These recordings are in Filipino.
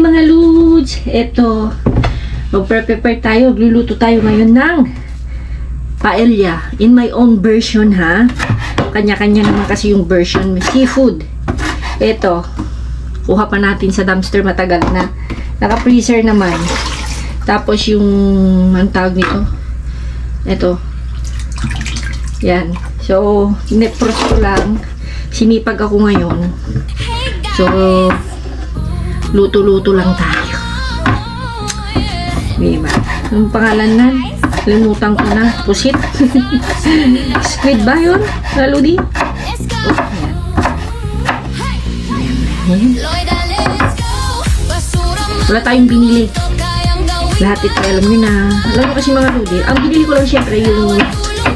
Hi mga Lods! Ito, mag-prepare tayo. Magluluto tayo ngayon ng paella. In my own version ha. Kanya-kanya naman kasi yung version. May seafood. Ito, kuha pa natin sa dumpster, matagal na. Naka-freezer naman. Tapos yung, ang tawag nito? Ito. Yan. So, net-frost ko lang. Sinipag ako ngayon. So, luto-luto lang tayo. Diba? Ang pangalan na, limutan ko na. Pusit. Squid ba yun? Ludi? Oh, ayan. Wala tayong binili. Lahat ito, alam nyo na. Alam nyo kasi mga Ludi, ang binili ko lang syempre yung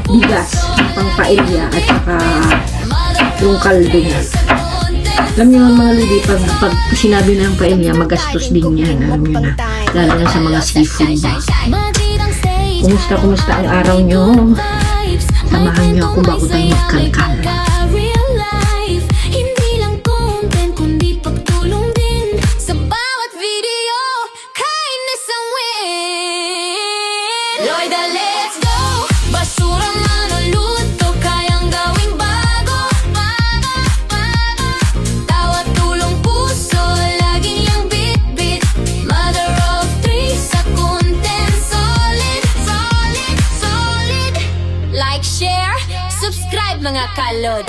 bigas, pang paella, at saka yung kaldo niya. Alam nyo mga Ludi, pag sinabi na ng paella, magastos din yan. Alam nyo na. Lalo na sa mga seafood. Kumusta ang araw nyo? Samahan nyo ako bago tayo magkalkal. Mga kalod.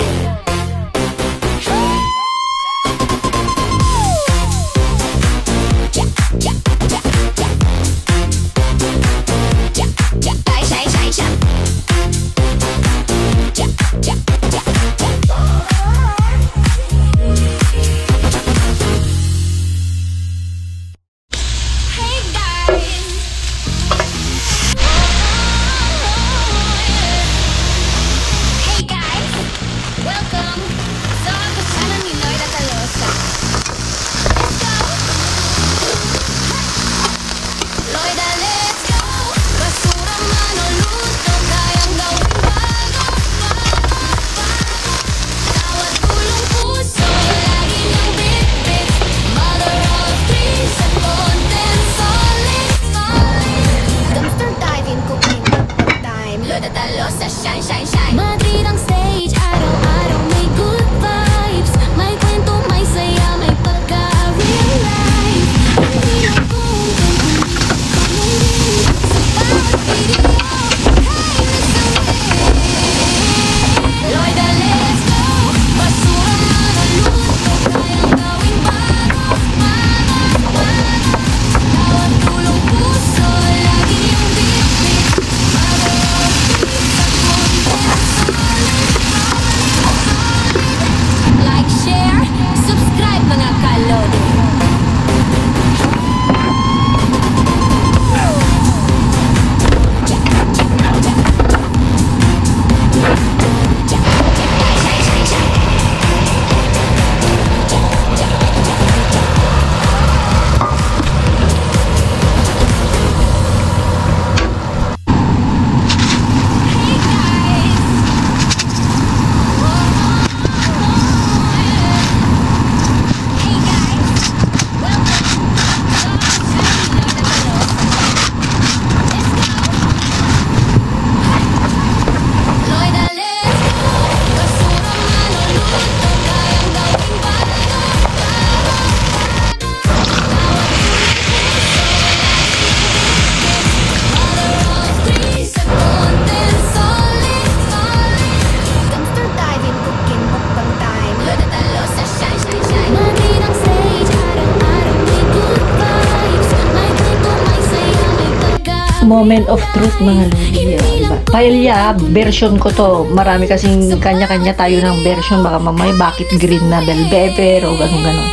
Moment of truth mga Ludi. Diba? Paella, version ko to. Marami kasing kanya-kanya tayo ng version. Baka mamay, bakit green na bell pepper o ganun-ganun.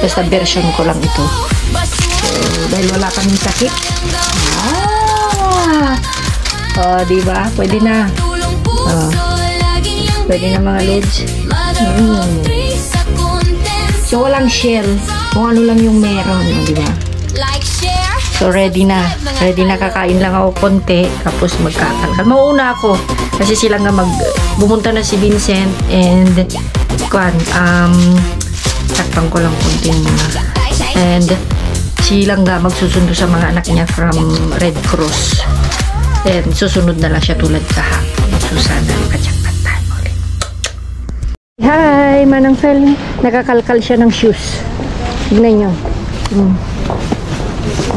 Basta version ko lang ito. So, dahil wala kaming sakit. Diba? Pwede na. Pwede na mga Lods. So, walang shell. Kung ano lang yung meron. Diba? So, ready na. Ready na, kakain lang ako konti. Tapos magkakalkal. Mauuna ako. Kasi sila nga bumunta na si Vincent. And, takpan ko lang konti muna. And, Si Langga magsusundo sa mga anak niya from Red Cross. And susunod na lang siya tulad kahapon. So sana nakajakpat tayo ulit. Hi, Manang Fel. Nakakalkal siya ng shoes. Tignan nyo.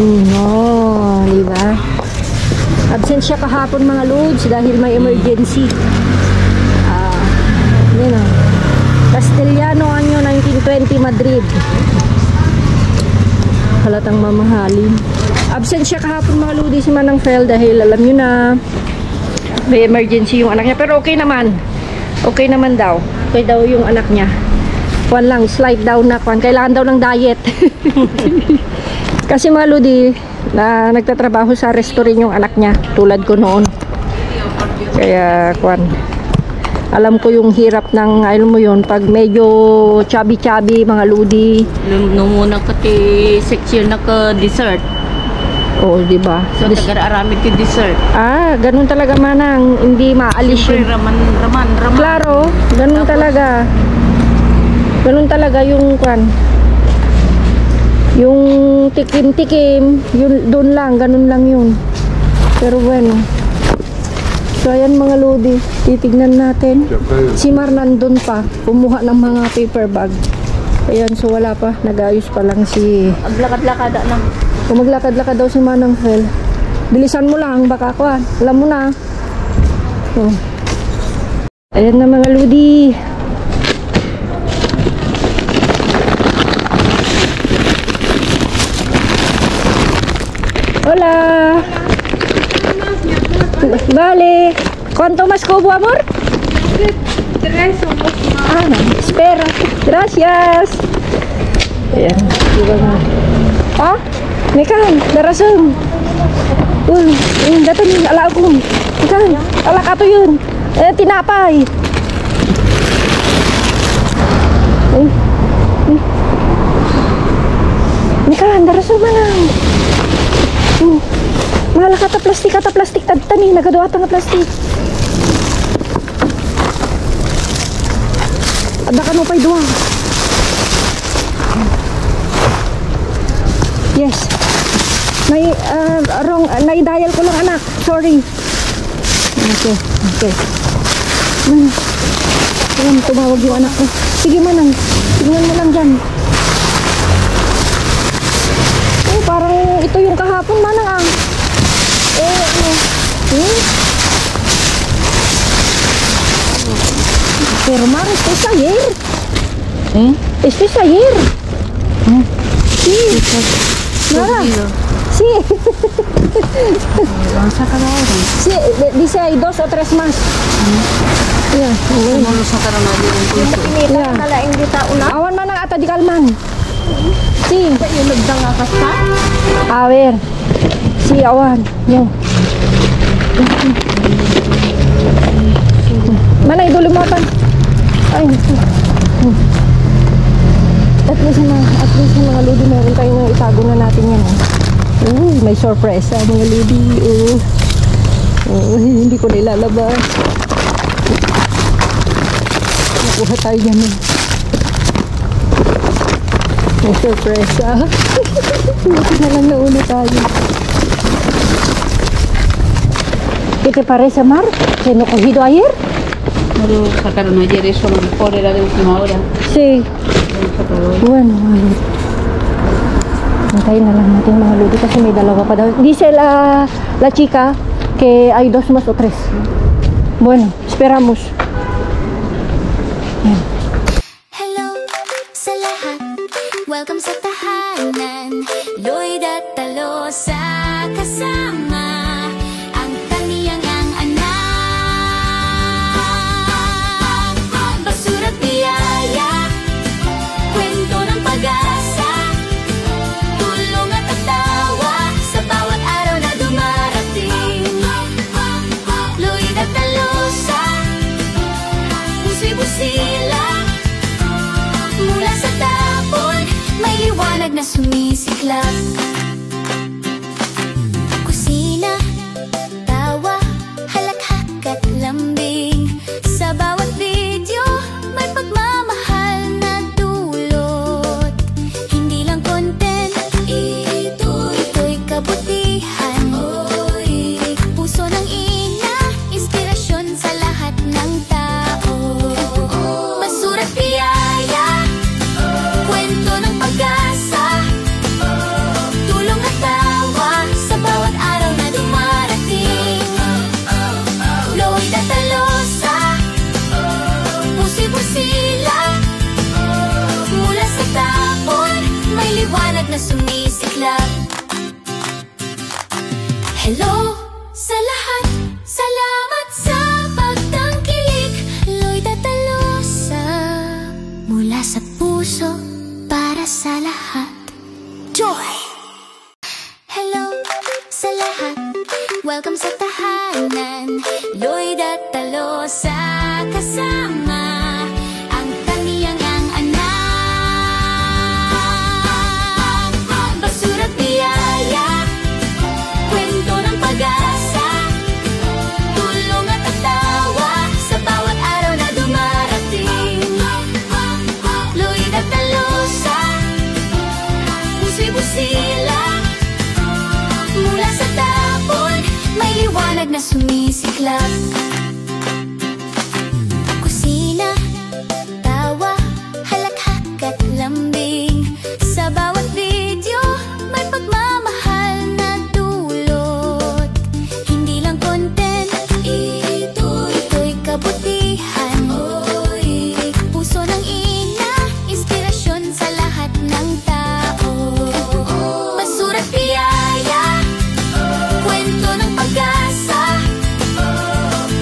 Oh, diba? Absent siya kahapon mga loads dahil may emergency. Yun o. Castellano Año 1920 Madrid. Halatang mamahalin. Absent siya kahapon mga lodi si Manang Fel dahil alam nyo na may emergency yung anak niya. Pero okay naman. Okay naman daw. Okay daw yung anak niya. Kuwan lang, slide down na kuwan. Kailangan daw ng diet. Kasi mga lodi na nagtatrabaho sa restaurant yung anak niya. Tulad ko noon. Kaya kuwan. Alam ko yung hirap ng, alam mo yun, pag medyo chubby-chubby, mga ludi. Nung muna ka ti section na ka dessert. Oo, diba? So, taga-aramid ti dessert. Ganun talaga Manang. Hindi maalis Siyempre, yun. raman. Klaro, ganun Tapos, talaga. Ganun talaga yung kwan. Yung tikim-tikim, yun, doon lang, ganun lang yun. Pero bueno. So ayan mga lodi, titignan natin. Si Mar nandun pa, kumuha ng mga paper bag. Ayan, so wala pa, nag-ayos pa lang si... Aglakad-lakada na. Kung maglakad-lakad daw si Manang Fel. Bilisan mo lang, baka kuhan. Alam mo na. Oh. Ayan na mga lodi. Hola. Vale. ¿Cuánto más cobo, amor? 3 somos más. Espera. Gracias. Ayan. Diba nga. Mekan, darasam. Dito ni ala ko. Mekan, ala ka to yun. Tinapay. Mekan, darasam manang. Mahal kata plastik tani nagadawa nga plastik. Ada ka no pay duwa. Yes. Nai-dial ko lang anak. Sorry. Okay. Manang, tumawag yung anak ko. Sige Manang, tingnan mo lang dyan. Parang ito yung kahapon Manang Pero Mar, esto es ayer. Esto es ayer. Sí. Nada. Sí. Vamos a acabar ahora. Sí, dice hay 2 o 3 más. Yeah. Kung ano sa karoon na din Yeah. Awan Manang ata di kalman. Sí. yung nagdanga ka sa? A ver. Sí, awan. Yo. Mana iduli mo pan? Ay. At least mga lodi meron tayong itago na natin yan. May surprise mga lodi. Hindi ko na ilalabas. Nakuha tayo yan. May surprise Buti na lang nauna tayo. ¿Qué te parece, Mar? ¿Se nos cogido ayer? No lo sacaron ayer, eso a lo mejor era de última hora. Sí. Bueno, antayin na lang natin mga lodi kasi may dalawa pa daw. Dice la chica que hay 2 más o 3. Bueno, esperamos. Yan. Hello sa lahat, welcome sa tahanan. Lloyd at Talosa kasama ang kaniyang anak. Basura't biyaya, kwento ng pag-asa, tulong at tawa sa bawat araw na dumarating. Lloyd at Talosa, puso'y busila, mula sa tapon may liwanag na sumisiklab. Kusina, tawa, halakhak at lambing, sa bawat video may pagmamahal na dulot. Hindi lang content, sumisiklab. Hello sa lahat, salamat sa pagtangkilik. Lloyd at Alosa, mula sa puso, para sa lahat. Joy! Hello sa lahat, welcome sa tahanan. Lloyd at Alosa, kasama ang tangiyang anak. Basura't biyaya, kwento ng pag-asa, tulong at tawa sa bawat araw na dumarating. Lloyd at Alosa, puso'y busila, mula sa tapon, may liwanag na sumisiklab. Kusina, tawa, halakhak at lambing, sa bawat video may pagmamahal na dulot. Hindi lang content, ito'y kabutihan. Oy, puso ng ina, inspirasyon sa lahat ng tao. Basura't biyaya, kwento ng pag-asa,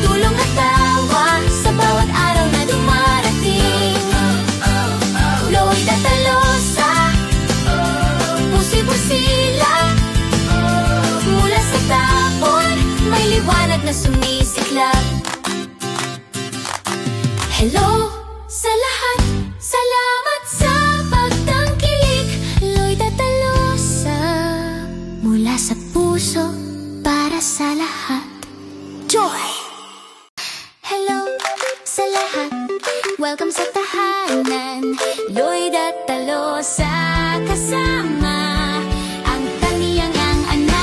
tulong at tawa sa bawat araw na dumarating. Lloyd at Alosa, puso'y busila, mula sa tapon, may liwanag na sumisiklab. Hello sa lahat, salamat sa pagtangkilik. Lloyd at Alosa, mula sa puso, para sa lahat. Joy! Hello sa lahat, welcome sa tahanan. Lloyd at Alosa, kasama ang tangiyang anak.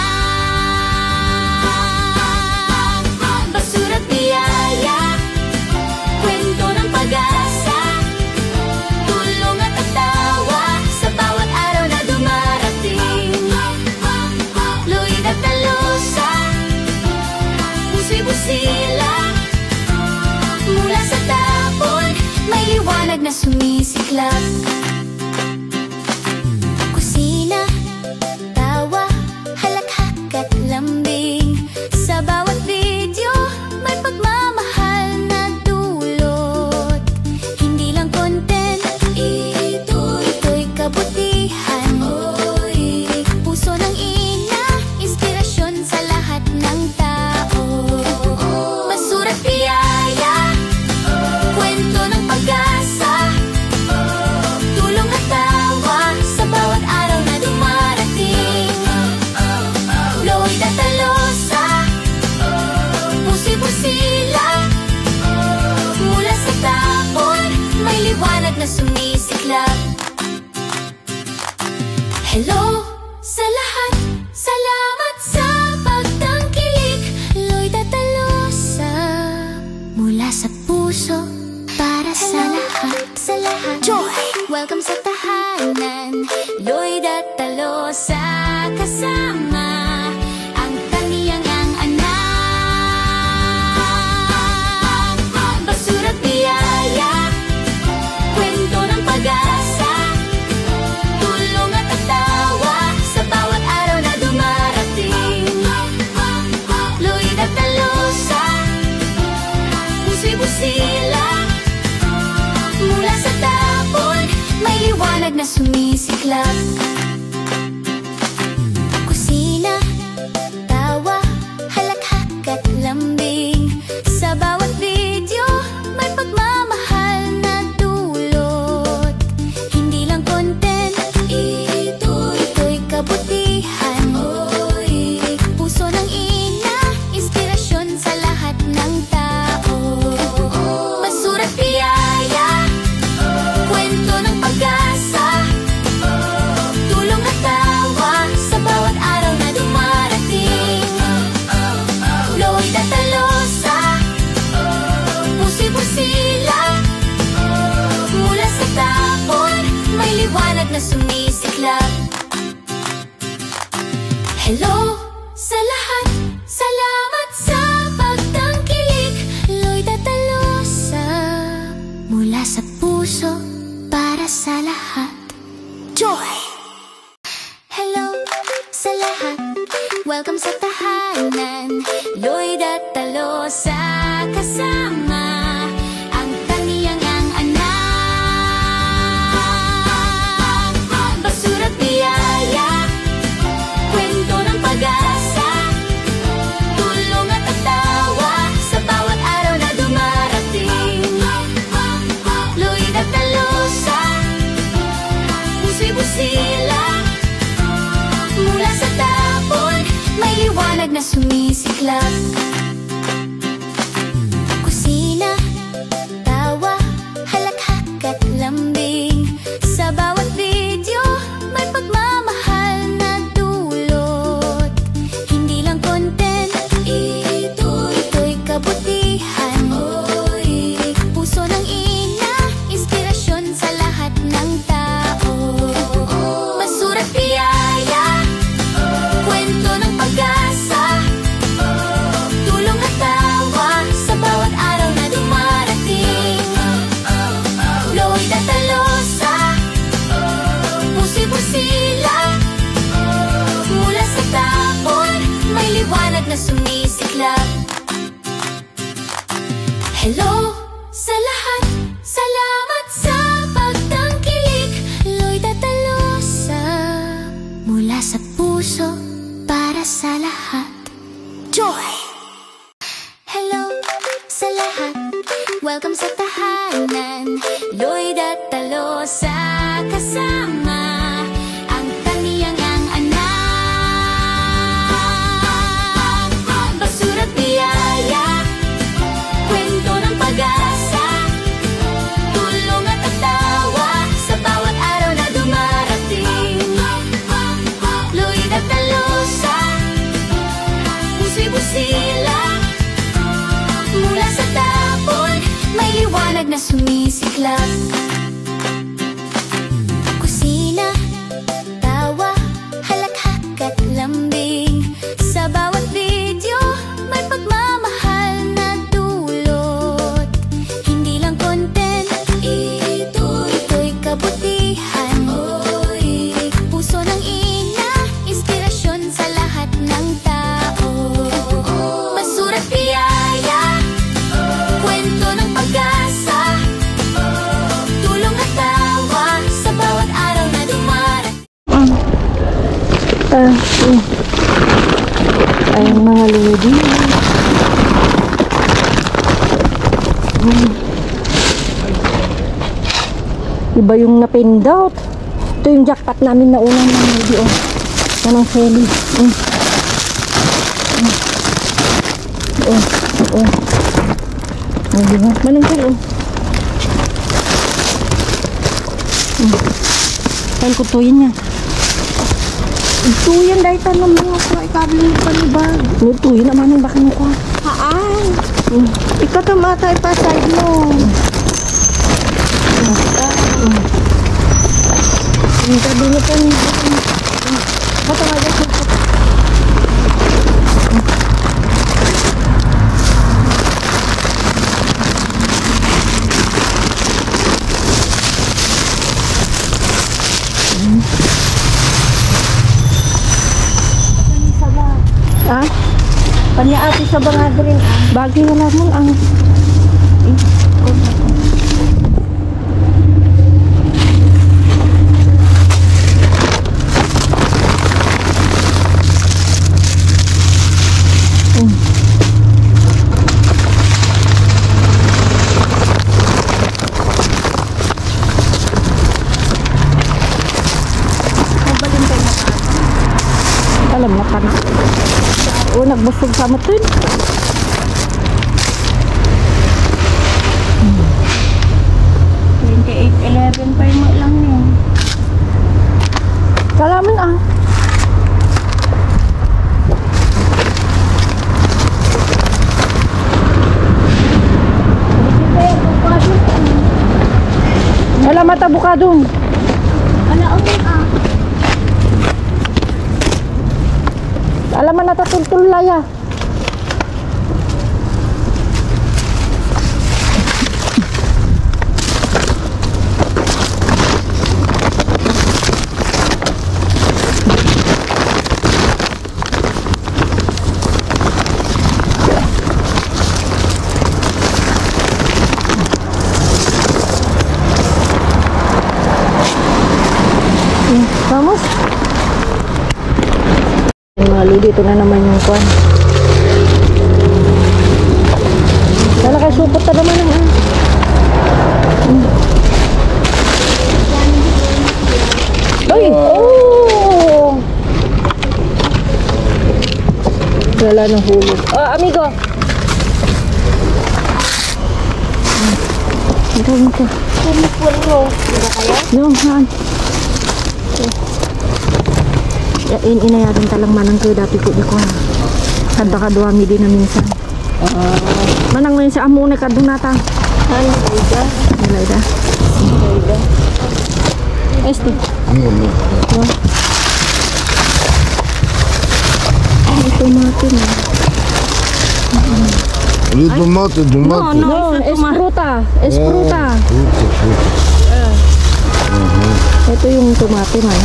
Basura't biyaya, kwento ng pag-asa, tulong at tawa sa bawat araw na dumarating. Lloyd at Alosa, puso'y busila, mula sa tapon, may liwanag na sumisiklab. Kusina, tawa, halakhak at lambing, sa bawat video may pagmamahal na dulot. Hindi lang content, ito'y kabutihan. Oy, puso ng ina, inspirasyon sa lahat ng tao. Basura't biyaya, kwento ng pag-asa, tulong at tawa sa bawat araw na dumarating. Lloyd at Alosa, puso'y busila, mula sa tapon, may liwanag na sumisiklab. Hello sa lahat, salamat sa pagtangkilik. Lloyd at Alosa, mula sa puso, para sa lahat. Joy! Welcome sa tahanan. Lloyd at Alosa, kasama ang tangiyang anak. Basura't biyaya, kwento ng pag-asa, tulong at tawa sa bawat araw na dumarating. Lloyd at Alosa, puso'y busila, mula sa tapon, may liwanag na sumisiklab. Kusina, tawa, halakhak at lambing, sa bawat video may pagmamahal na dulot. Hindi lang content, ito'y kabutihan. Oy, puso ng ina, inspirasyon sa lahat ng tao. Basura't biyaya, kwento ng pag-asa, tulong at tawa sa bawat araw na dumarating. Lloyd at Alosa, puso'y busila, mula sa tapon, may liwanag na sumisiklab. Hello sa lahat, salamat sa pagtangkilik. Lloyd at Alosa, mula sa puso, para sa lahat. Joy! Welcome sa tahanan, Lloyd at Talosa, kasama ang kaniyang anak. Basura't biyaya, kwento ng pag-asa, tulong at tawa sa bawat araw na dumarating. Lloyd at Talosa, puso'y busila, mula sa tapon may liwanag na sumisiklab. Kusina, tawa, halakhak at lambing, sa bawat video may pagmamahal na dulot. Hindi lang content, ito'y kabutihan. Puso ng ina, inspirasyon sa lahat ng tao. Basura't biyaya, kwento ng pag-asa, tulong at tawa sa bawat araw na dumarating. Lloyd at Talosa, puso'y busila, mula sa tapon may liwanag na sumisiklab. Hello sa lahat, salamat sa pagtangkilik. Lloyd at Talosa, mula sa puso para sa lahat. Joy! Hello sa lahat, welcome sa tahanan, Lloyd at Talosa, kasama ang kaniyang anak. Basura't biyaya, kwento ng pag-asa, tulong at tawa sa bawat araw na dumarating. Lloyd at Talosa, puso'y busila, mula sa tapon may liwanag na sumisiklab. Kusina, tawa, halakhak at lambing, sa bawat video may pagmamahal na dulot. Hindi lang content, ito'y kabutihan. Puso ng ina, inspirasyon sa lahat ng tao. Basura't biyaya, kwento ng pag-asa, tulong at tawa sa bawat araw na dumarating. Ay, mga lodi. Iba yung napindot. Ito yung jackpot namin na unang mga lodi. Yan ang Shelly. Diba? Manang siya, Saan ko tuyin niya? Tuyan dahil tanong mo ako, ikabling pa ni bag. Tuyin naman ang baka mo ko. Haan? Ikaw tamatay pa side mo. Yung kabinet ang matawagay ko. Ah? Panya ati sa bangag rin. Bagay wala mo ang alam na pa na. Nagbusog sa matin. $28.11 pa mo lang yun. Kalaman ah. Alamat abukadong. Alaman na tatultul laya. Vamos. Mga lodi, ito na naman yung kwan. Wala kayo supot na naman ang Ay! Oh! Wala nang hulog. Oh, amigo! Ito, ito. No, han. Inayarin talang manang ko dati ko di ko. Kada kaduami din na minsan. Manang ngayon sa amo na kadunata. Han, Laida. Este. Tomate na. Oli tomate, tomate. No, es fruta. Es fruta. Ito yung tomate man.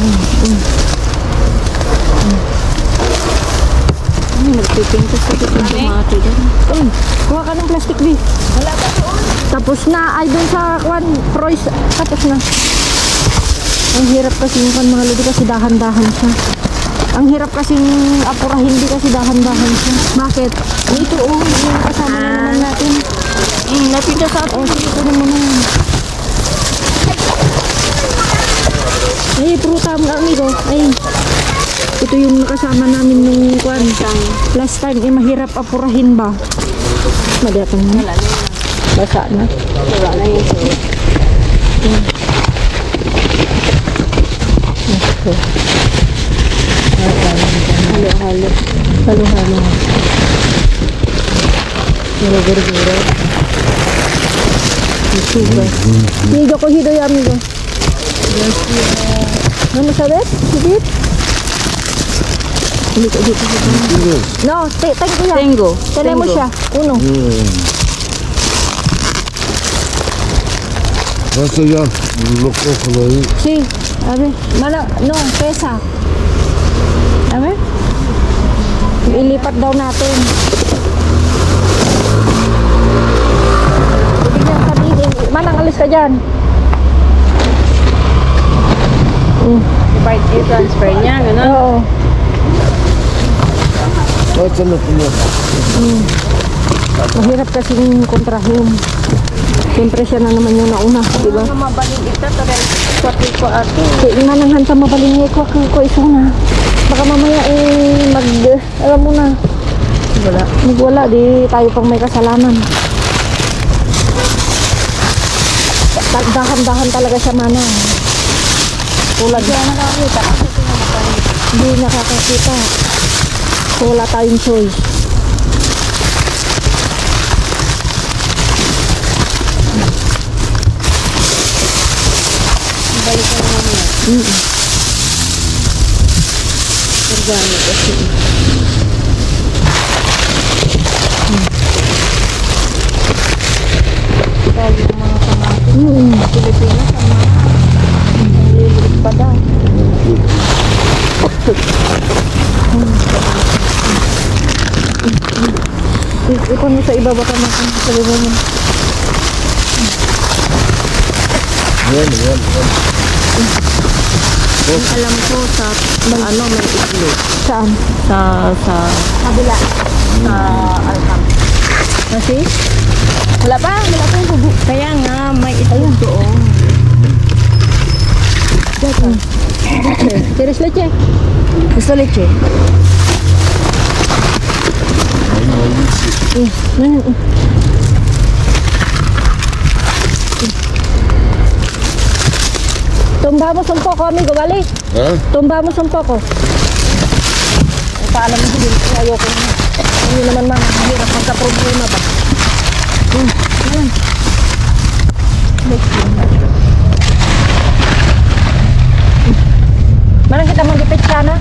Nagpipintas ko yung tomate dyan. Kuha ka ng plastic, B. Wala pa doon. Tapos na. Ay, doon sa kwan, Froys. Tapos na. Ang hirap kasi yung mga lodi kasi dahan-dahan siya. Ang hirap kasing apurahin, hindi kasi dahan-dahan siya. Bakit? Ito, yung kasama na naman natin. Napita sa atin. Ito naman na. Ay, pruta mo amigo. Ay, ito yung nakasama namin nung kwan. Last time, mahirap apurahin ba? Madiatan na. Wala na. Basa na. Wala na yun. Halo-halo. Halo-halo. Guro-guro. Hido ko hido ya amigo. Ano sabes? Higit? Dito. No, tengo ya. Tenemos ya. Uno. Basta ya, lo cojo de ahí. Sí, a ver. Mana, no, pesa. A ver. Ilipat daw natin. Bigyan ka dito. Manang alis ka dyan. I-transfer niya, gano'n? Oo. Basta na pumunta. Mahirap kasing kontrahin. Siyempre siya na naman yung nauna, di ba? Mabaling ito, tagal ko ato. Kaya mananghan pa mabaling ko iso na. Baka mamaya alam mo na. Wala, di tayo pang may kasalanan. Dahan-dahan talaga siya manang. Tulad yan nakakita. Hindi nakakakita. Wala tayong choice. Balik ka naman yan. Organic kasi. Dahil yung mga kamatis. Pilipinas ang mga nililig pa daw. Ipon mo sa iba baka sabi mo. Yan. Alam ko sa may itlog. Saan? Sa kabila. Sa Alcam. Kasi? Wala pa yung bubu. Kaya nga may itlog doon. ¿Quieres leche? Gusto leche? Tumbamos un poco, amigo, ¿vale? Tumbamos un poco. Paalam mo din, ayoko na. Hindi naman mahirap magka-problema ba? Manang kita magipit siya na?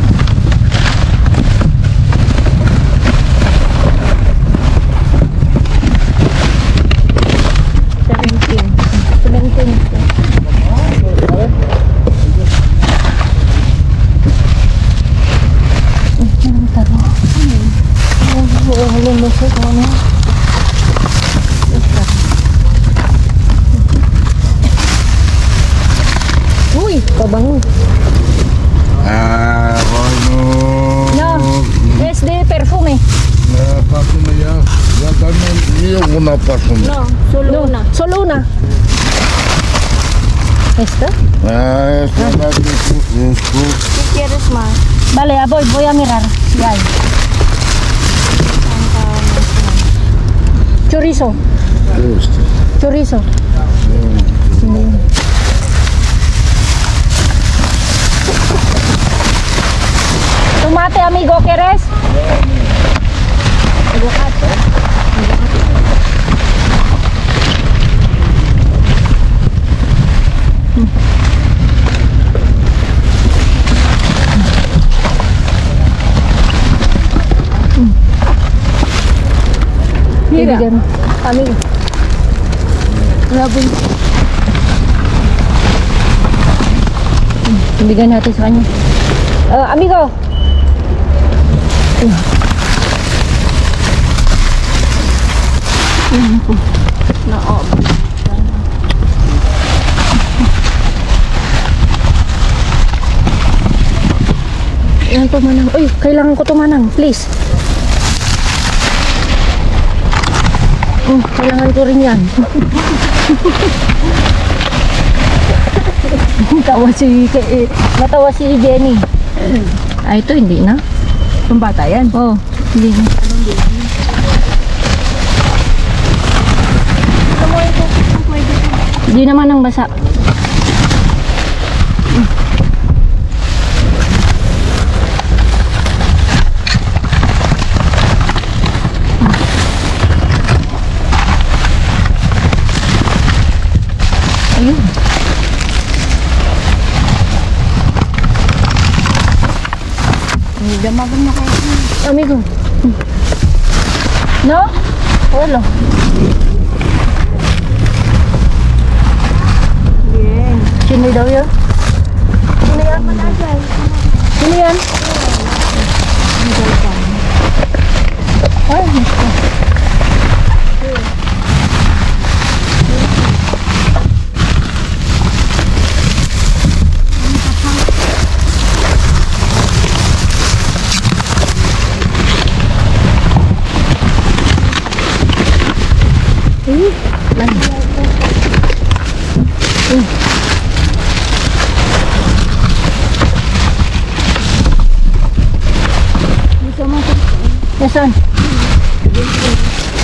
Uy, pabango. una persona. No, solo No, una. solo una. ¿Esta? Esto es esto. ¿Qué quieres más? Vale, voy a mirar si hay. Chorizo. Esto. Chorizo. Tomate, amigo, ¿quieres? Mira, amigo. Bigyan natin sa kanya. Amigo. Yan to, Manang. Uy, kailangan ko to, Manang. Please. Kailangan ko rin yan. Natawa si Jenny. Ito hindi na. Pambata yan. Oh, hindi na. Hindi naman ang basa. Ayun. Damagan mo kayo. Amigo. No? Wala. Yan. Sino daw yun? Sino yan? Sino yan? Ay, naku. Nasaan?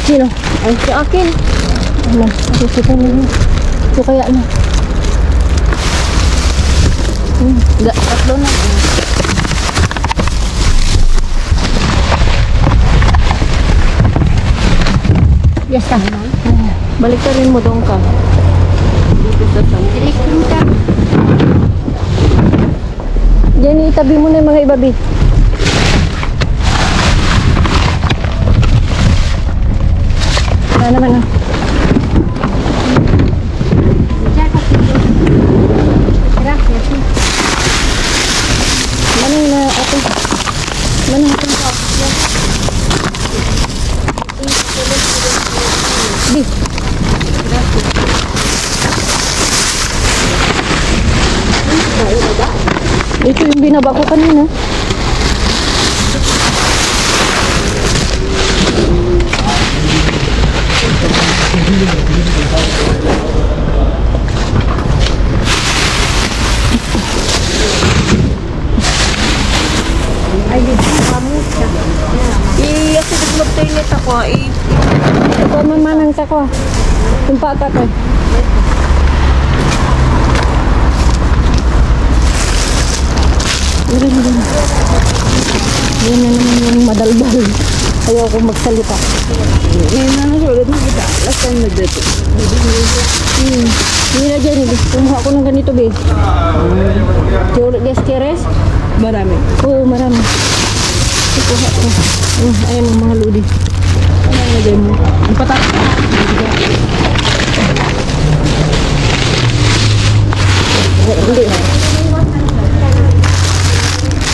Sino? Ay, si akin. Wala, nakikita niyo. Ito kaya na. Tatlo na. Yes, ka. Balik ka rin mo doon ka. Dito sa saan. Jenny, itabi mo na yung mga ibabi. Wala naman na. Manong na ako. Manong ako. Di. Ito yung binaba ko kanina. Kasi nag-magtainit ako. Ito mamanang sa ko. Tumpa ka ko. Yan na naman yung madaldal. Ayaw ko magsalita. Ngayon na nasulat mo kita. Last time na dito. Hindi na dyan. Kumuha ko ng ganito, be. Julit des keres? Marami. Oo, marami. Kukuha ko. Ayan ang mga ludi. Ano na dyan mo? Ang patak. Hindi.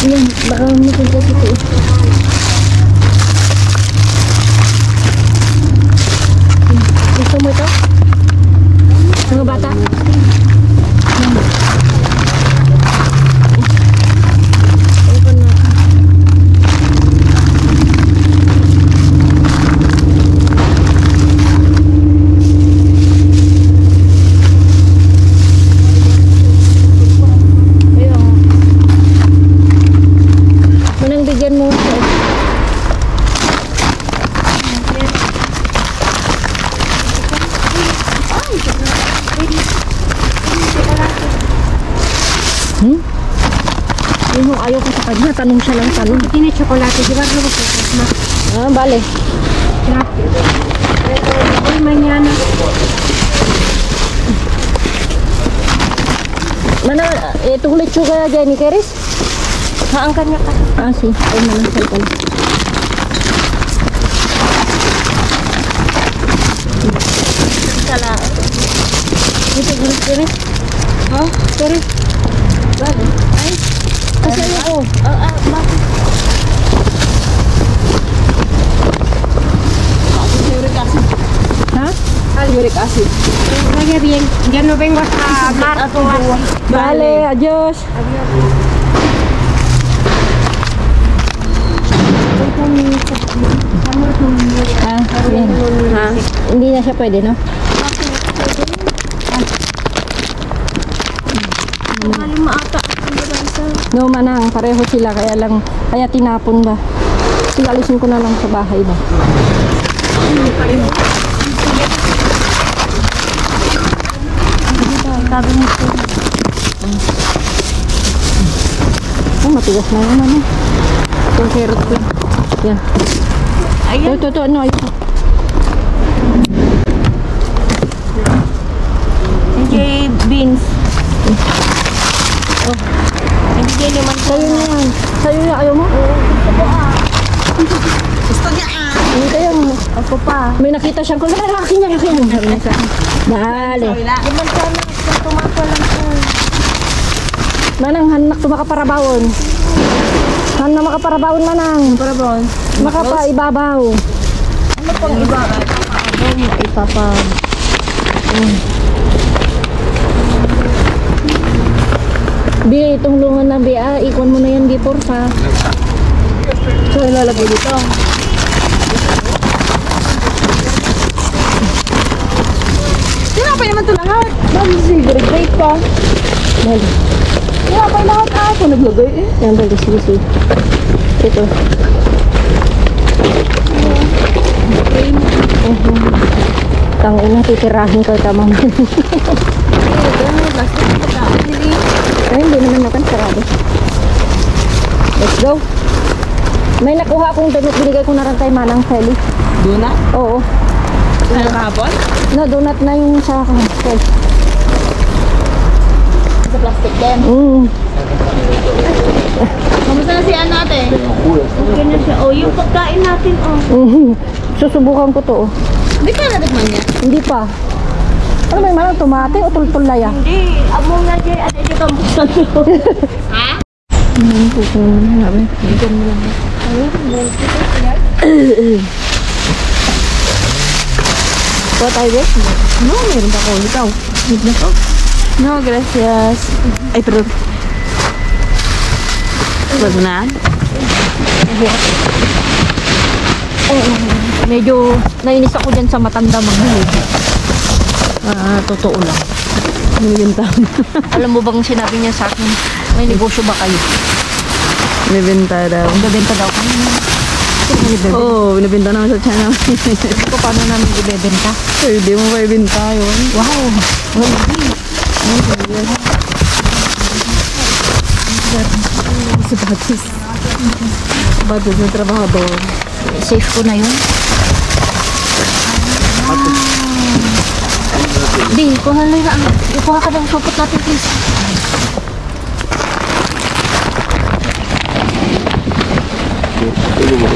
Yan, baka mapunta dito. Gusto mo ito? Mga bata? Yun yung ayaw ko sa kanya. Tanong siya lang tanong. Hindi na chocolate. Di ba rin mo sa Ah, bale. Hoy, mañana. Mana, itong lechon kaya Jenny Keris? Haangkan niya ka. Ah, si. Ay, manasal pala. Sala. Ito, Keris. Oh, Keris. Bale. Ay. Kasi ako. bakit? Ha? Uric acid. Lagi bien. Ya no vengo hasta marzo. Bale, adios. Ah, yan. Ha? Hindi na siya pwede, no? Lima ata. No, manang, pareho sila, kaya tinapon ba? Sigalisin ko na lang sa bahay ba? Oh, matigas na yun, ano? Itong carrot ko. Yan. Ayan. Ito, ano, ayun. Hindi beans. Oh. Hindi naman Sa'yo na yan. Sa'yo na, ayaw mo? gusto niya ah. Hindi kaya mo. Ako pa. May nakita siyang kulay. Akin yan, akin yan. Dali. Naman sana sa tomato lang po. Manang, hanak to makaparabawon. Hanak makaparabawon, manang. Para bron. Makapaibabaw. Ano pang iba? Ipapa. Bi, itong lungan na bi, ikon mo na yan, before sa. So, ilalagay dito. Tinapay naman ito lahat. Dami siguro, great pa. Dali. Tinapay lahat ako naglagay eh. Yan, dali, sige. Ito. Tangina, titirahin ko tamang. Ay, hindi naman makan, sarado. Let's go. May nakuha akong donut, binigay ko na rin kay Manang Feli. Duna? Oo. Ano kahapon? No, donut na yung sa akin. Okay. Sa plastic din. Kamusta na si Ana ate? Okay na siya. Oh, yung pagkain natin oh. Susubukan ko to. Hindi ka natikman niya? Hindi pa. Ano may Manang, tomate o tultulay ah? Hindi. Amo nga dyan. At ito kang buksan mo. Ha? Pupunin namin. Bigyan mo lang. Kuha tayo, guys. No, meron pa ko. Ikaw. No, gracias. Ay, pero... Wag na? Medyo nainis ako dyan sa matanda mga totoo lang. Nibenta. Alam mo bang sinabi niya sa akin, may negosyo ba kayo? Nibenta daw. Bebenta daw kami. Oo, binibenta naman sa channel. Hindi ko paano namin ibebenta. Hindi mo ba ibenta yun? Wow! Well, Si Batis. Batis na trabahador. safe ko na yun. Di, kuha lang na. Kuha ka ng supot natin, please.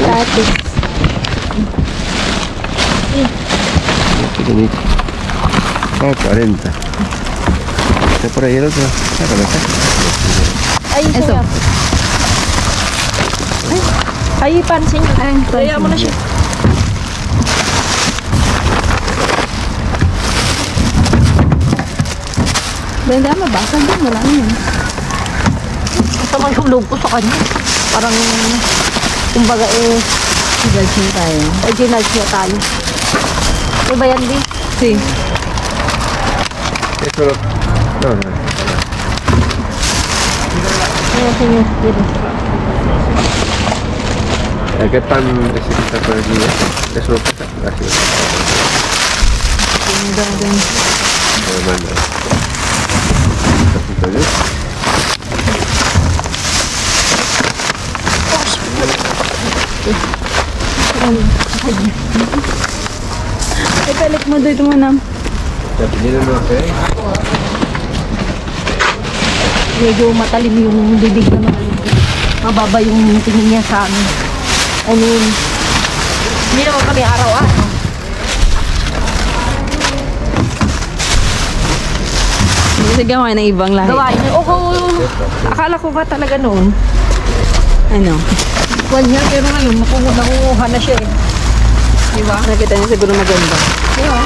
Tatis. Pequeñito. Oh, 40. Está por ahí el otro. Sácalo, sácalo. Ay, Eso. sarap. Ay, pansin nyo. Ay, kaya mo na siya. Hindi na mabasag din. Wala na yun. Sama yung loob ko sa kanya. Parang, kumbaga Judging tayo. original siya tayo. Ano ba yan, Di? Si. Esto lo... No, no. Ano sa inyo? Dito. ¿Qué pan ese que está por aquí? Eso lo pasa. Gracias. Me manda. ¿Un poquito de? Ipalit mo dito mo na. Medyo matalim yung bibig na mga Lodi. Mababa yung tingin niya sa amin. I mean, hindi naman kami araw-araw. Kasi gawa ng ibang lahi. Gawain niya. Akala ko ba talaga noon? Ano? Kwan niya, pero ngayon, nakuha na siya eh. Di ba? Nakita niya siguro maganda. Yeah.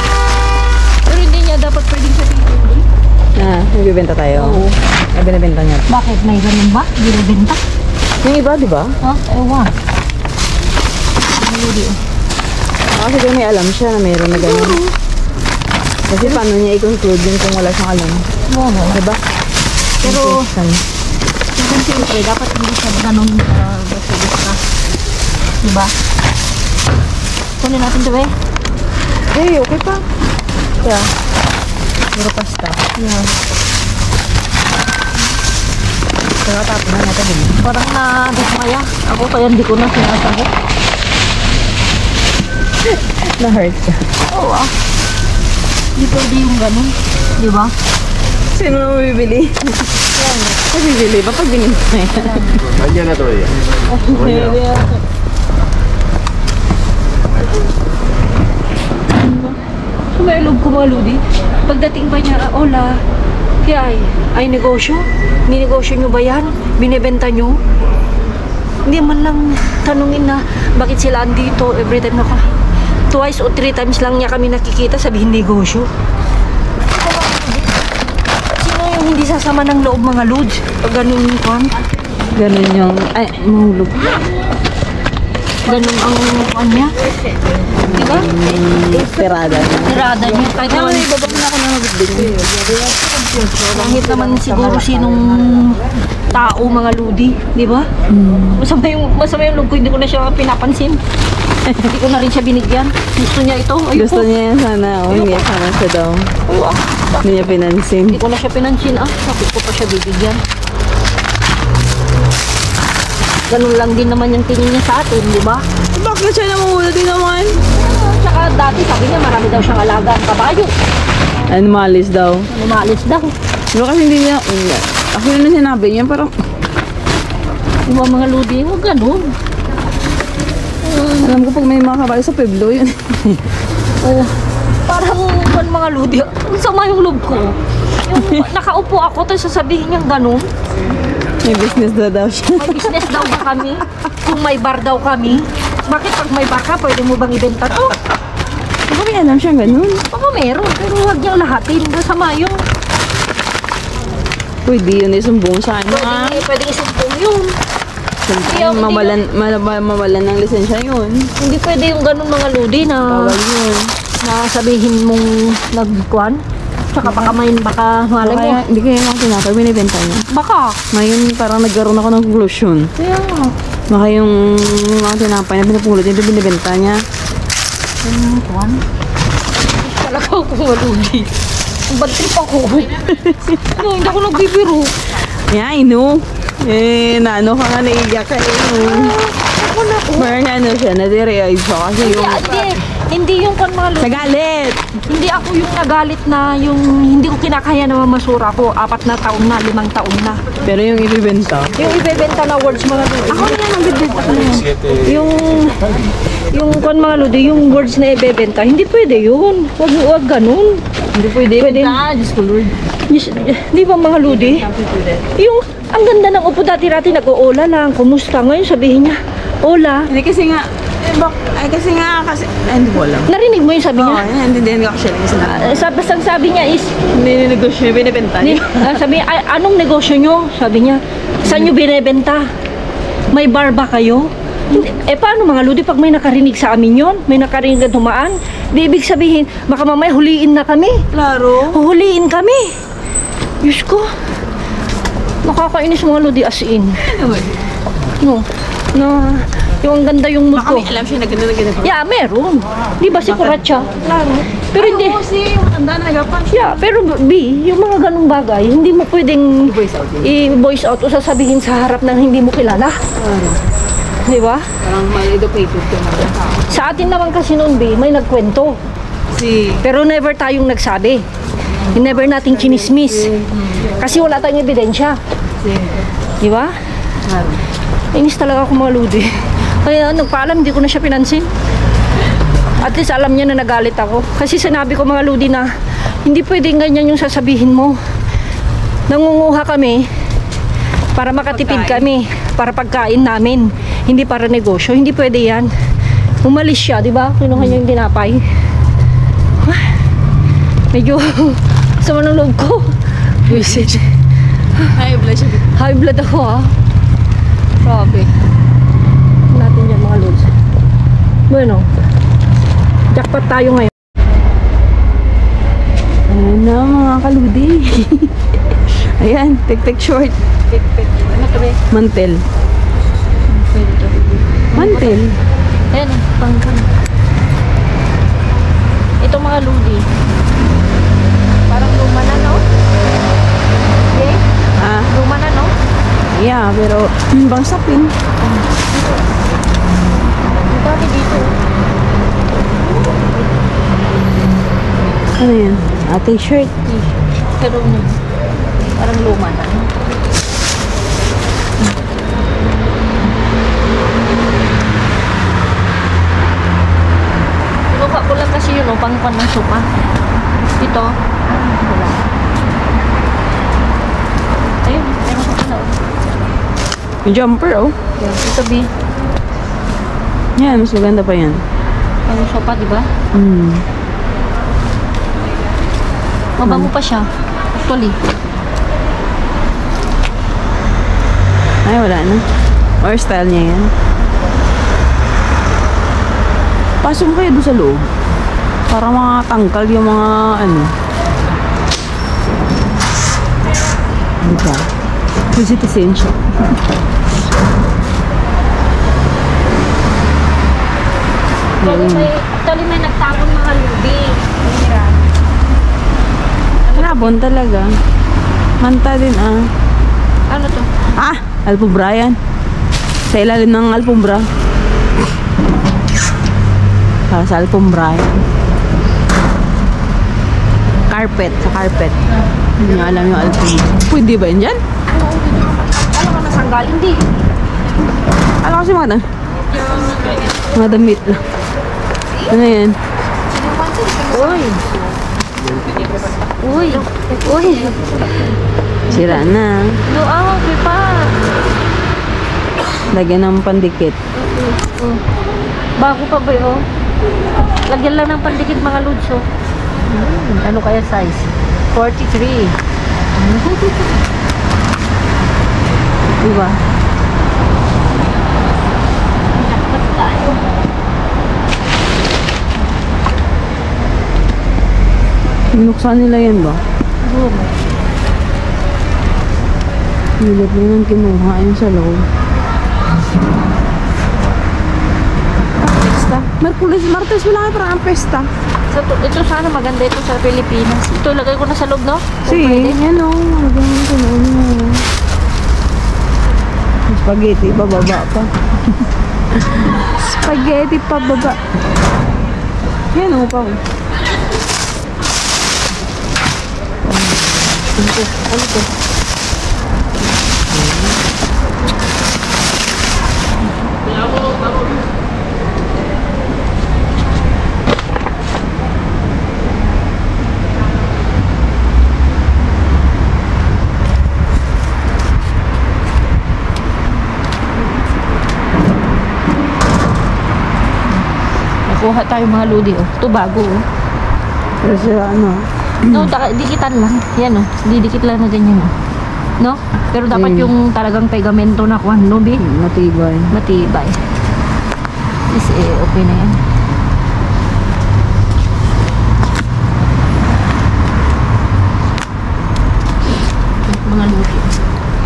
Pero hindi niya dapat pwedeng sabihin. Nagbibenta tayo. Oo. Ay, binibenta niya. Bakit? May ganun ba? Binibenta? Yung iba, di ba? Ha? Ewan. Kasi doon may alam siya na mayroon na gano'n. Kasi paano niya i-conclude yun kung wala siyang alam? Oo. Diba? Pero, Question. yung siyempre, dapat hindi siya ganun basta-basta. Diba? Kunin natin ito eh. Hey, okay pa. Yeah. Puro pasta. Yeah. Kaya tapon na natin din. Parang na-dismaya. Ako kaya hindi ko na sinasagot. Na-hurt ka. Oo ah. Hindi pwede yung ganun. Diba? Sino na mabibili? Ay, bibili ba pag binili na yan? Mañana todavía. Sumailog ko mga Lodi. Pagdating pa niya, Ola, kaya ay negosyo? Ninegosyo nyo ba yan? Binibenta nyo? Hindi man lang tanungin na bakit sila andito every time na ka. Twice o 3 times lang niya kami nakikita, sabihin negosyo. Sino yung hindi sasama ng loob mga Lods? Pag ganun yung kwan? Ganun yung, ay, mahulog. Ganun ang kwan niya? Diba? Tirada na. Tirada niya. Kahit naman, Ibabang na ako na magbibili. kahit naman siguro sinong tao mga Lodi, di ba? Masama yung loob ko, hindi ko na siya pinapansin. Hindi ko na rin siya binigyan. Gusto niya ito. Ayoko. Gusto niya yan sana. O, hindi sana siya daw. Hindi niya pinansin. Hindi ko na siya pinansin. Bakit ko pa siya bibigyan? Ganun lang din naman yung tingin niya sa atin, di ba? Bakit siya namumula din naman? Tsaka dati sabi niya marami daw siyang alagaan kabayo. Animalis daw. Lumalis daw. Pero kasi hindi niya, ako yun na sinabi niya, parang, Di ba mga Lodi? Huwag ganun. alam ko pag may mga kabayo sa Pueblo, yun. Oh, parang mga Lodi. Ang sama yung loob ko. Yung nakaupo ako, tapos sasabihin niyang ganun. May business daw siya. May business daw ba kami? Kung may bar daw kami? Bakit pag may bar ka, pwede mo bang ibenta to? Baka may alam siya ganun. Baka meron, pero huwag niyang lahatin. Masama yun. Pwede yun, isumbong sa ano ah. Pwede isumpong yun. Mawalan ng lisensya yun. Hindi pwede yung ganun mga Lodi na, Bawal yun. na sabihin mong nagkuhan. Tsaka baka malay mo. Hindi kaya mga tinapay, binibenta niya. Baka. Ngayon parang nagkaroon ako ng conclusion. Kaya nga. Baka yung mga tinapay na pinapulot niya, binibenta niya. Yung kuhan. Talaga ako mga Lodi. Ang bad trip ako. No, hindi ako nagbibiro. Yeah, I know. Naano ka nga, naiiyak ka Parang ano siya, nadirealize siya kasi yung... Hindi yung kan mga Lodi. Nagalit! Hindi ako yung nagalit na yung hindi ko kinakaya na mamasura ko 4 na taon na, 5 taon na. Pero yung ibibenta. Yung ibebenta na words mga Lodi. Ako na lang ang bibenta ko na yan. Yung kan mga Lodi, yung words na ibebenta, hindi pwede yun. Wag ganun. Hindi pwede. Pwede. Diyos ko Lord. Di ba mga Lodi? Yung, ang ganda ng upo dati-dati nag-oola lang. Kumusta? Ngayon sabihin niya, Ola. Hindi kasi nga, hindi ko alam. Narinig mo yung sabi niya? Oo, hindi ko siya lang sinabi. Sabi niya is, Ninegosyo, binibenta niya. sabi niya, anong negosyo nyo? Sabi niya, saan nyo binibenta? May bar ba kayo? Paano mga Lodi pag may nakarinig sa amin yon? May nakarinig na dumaan? Di ibig sabihin, baka mamaya huliin na kami. Klaro. Huhuliin kami. Diyos ko. Nakakainis mga Lodi as in. No. Yung ang ganda yung mood Baka ko. may alam siya na gano'n na gano'n. Yeah, meron. Di ba si Kuratsa? Klaro. Pero hindi. Kasi yung matanda na nagapan. Yeah, pero B, yung mga ganung bagay, hindi mo pwedeng Voice out yun. i-voice out o sasabihin sa harap ng hindi mo kilala. Di ba? Parang mal-educated ka na ng tao. Sa atin naman kasi noon, B, may nagkwento. Pero never tayong nagsabi. Never nating chinismis. Kasi wala tayong ebidensya. Di ba? Inis talaga ako mga Ludi. Kaya nagpaalam, hindi ko na siya pinansin. At least alam niya na nagalit ako. Kasi sinabi ko mga Ludi na hindi pwedeng ganyan yung sasabihin mo. Nangunguha kami para makatipid kami, para pagkain namin, hindi para negosyo. Hindi pwede yan. Umalis siya, di ba? Kinuha niya yung tinapay. Medyo sama ng loob ko. Message. High blood siya. High blood ako ha. Grabe. Natin yan mga lods. Bueno, jackpot tayo ngayon. Ayan na mga kaludi. Ayan, tek-tek short. Ano to be? Mantel. Mantel. Ayan, pangkan. Ito mga ludi. Parang luma na, no? Okay? Ah, Luma na, no? yeah, pero bang sapin. Ito dati dito. Ano yan? Ate shirt. Pero no, parang luma na. Kinuha ko lang kasi yun, pangpan ng sopa. Ito. Wala. Ayun, meron ko pala. Yung jumper, oh. Yan, ito B. Yan, mas maganda pa yan. Pang sopa, di ba? Hmm. Mabango pa siya. Actually. Ay, wala na. Or style niya yan. Pasok kayo doon sa loob. Para mga tangkal yung mga ano. Diba? Citizen siya. Actually may nagtapon mga lubi. Rabon talaga. Manta din ah. Ano to? Ah! Alpumbra yan. Sa ilalim ng alpumbra. Sa alpumbra yan. Carpet. Sa carpet. Hindi nyo alam yung alpumbra. Pwede ba yun dyan? Ano ka nasanggal? Hindi. Alam kasi mga damit lang. Ano yan? Uy. Uy. Uy. Sira na. Luaw, pa. Lagyan ng pandikit. Bago pa ba yun? Lagyan lang ng pandikit mga ludso. Ano kaya size? 43. Diba? Binuksan nila yan ba? Hilip nyo nang kinuha yun sa loob. Pesta. Merkulis, Martes, wala kayo parang ang pesta. Ito sana maganda ito sa Pilipinas. Ito lagay ko na sa loob, no? Kung Si, pwede. yan o. Maganda ko na ano. Spaghetti, pababa pa. Spaghetti, pababa. Yan o, pa. Ano to? Nakuha tayo mga ludi, oh. Ito bago, oh. Pero siya, ano, No, dikitan lang. Yan, oh. Didikit lang na ganyan, oh. No? Pero dapat yung talagang pegamento na kuhan, no, B? matibay. Matibay. Is okay na yan. Mga ludi.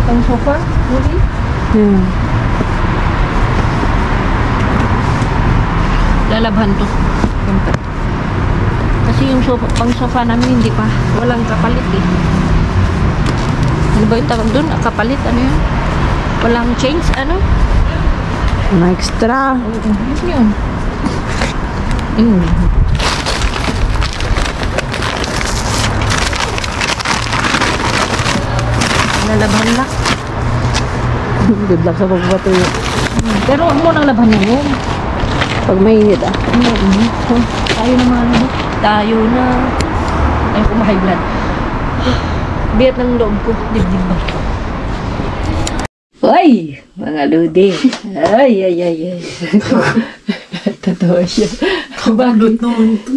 Pang sofa, ludi. Yeah. Lalabhan to. Siyempre. Kasi yung sofa, pang sofa namin hindi pa. Walang kapalit eh. Ano ba yung tawag doon? Kapalit? Ano yun? Walang change? Ano? Mga extra. Yun. Yun. Lalaban lang. Good luck sa pagpatuyo. Pero huwag mo nang labanan yun. Pag mainit ah. Tayo na mga ano. Tayo na. Ayaw ko ma-high blood. Bigat ng loob ko. Dibdib ba? Ay! Mga lodi. Ay. Totoo siya. Kabalot naman ito.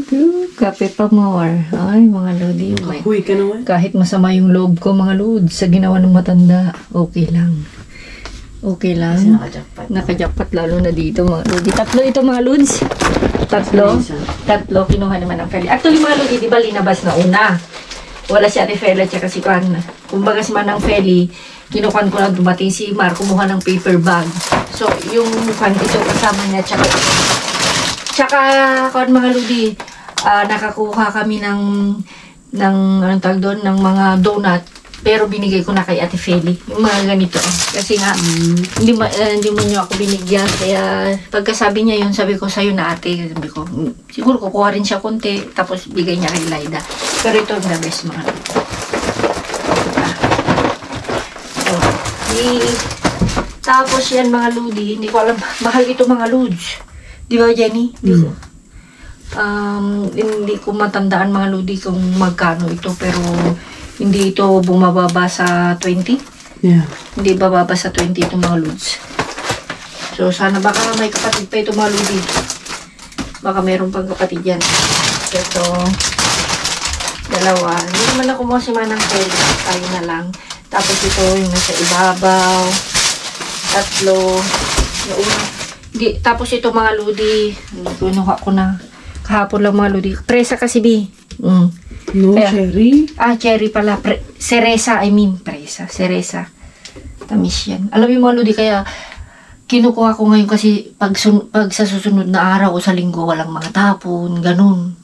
Kape pa more. Ay, mga lodi. Uy ka naman. Kahit masama yung loob ko, mga lods, sa ginawa ng matanda, okay lang. Okay lang. Nakajakpat lalo na dito, mga lodi. Tatlo ito, mga lods. Tatlo, kinuha naman ng Feli. Actually, mga lodi, di ba linabas na una? Wala si Ate Feli at saka si Kwan. Kumbaga si Manang Feli, kinukuhan ko lang dumating si Mar, kumuha ng paper bag. So, yung Kwan ito kasama niya, tsaka Kwan, mga lodi, nakakuha kami ng anong tawag doon, ng mga donut, pero binigay ko na kay Ate Feli yung mga ganito kasi nga hindi mo niyo ako binigyan, kaya pagkasabi niya yun, sabi ko sa'yo na ate, sabi ko siguro kukuha rin siya konti tapos bigay niya kay Laida, pero ito ang the best, mga tapos yan, mga ludi, hindi ko alam, mahal ito, mga lods, di ba Jenny? Hindi ko matandaan, mga lodi, kung magkano ito, pero hindi ito bumababa sa 20. Yeah. Hindi bababa sa 20 itong mga lods. So, sana baka may kapatid pa ito, mga lodi. Baka mayroon pang kapatid yan. Ito, dalawa. Hindi naman ako mo si Manang Feli. Tayo na lang. Tapos ito, yung nasa ibabaw. Tatlo. Yung una. Tapos ito, mga lodi. Kinuha ko na. Kahapon lang, mga lodi. Presa kasi, Bi. No, Kaya, cherry. Cherry pala. Cereza, Presa. Cereza. Tamis yan. Alam mo, mga lodi, kaya kinukuha ko ngayon kasi pag sa susunod na araw o sa linggo, walang mga tapon. Ganon.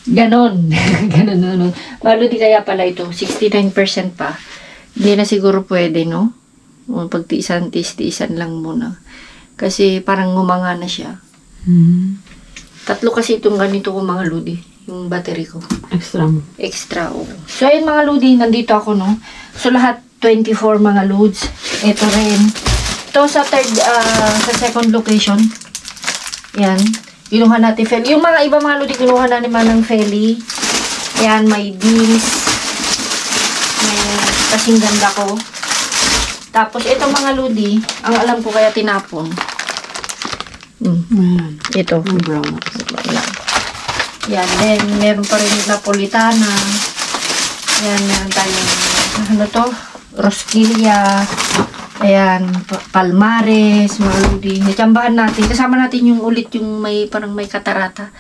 Ganon. Mga lodi, kaya pala ito. 69% pa. Hindi na siguro pwede, no? Pagtiisan lang muna. Kasi parang ngumanga na siya. Tatlo kasi itong ganito ko, mga lodi. Yung battery ko. Extra mo. Extra, oo. So, ayun, mga lodi, nandito ako, no? So, lahat 24 mga loads. Ito rin. Ito sa sa second location. Yan. Kinuha natin Feli. Yung mga iba, mga lodi, kinuha na naman ng Feli. Yan, may beans. May kasing ganda ko. Tapos, ito, mga lodi, ang alam ko kaya tinapon. Ayan. Ito. Ang brown ako. Yan, then meron pa rin yung Napolitana. Yan, meron tayong, ano to? Rosquilla. Ayan, Palmares, mga lodi. Natsambahan natin. Kasama natin yung ulit yung parang may katarata.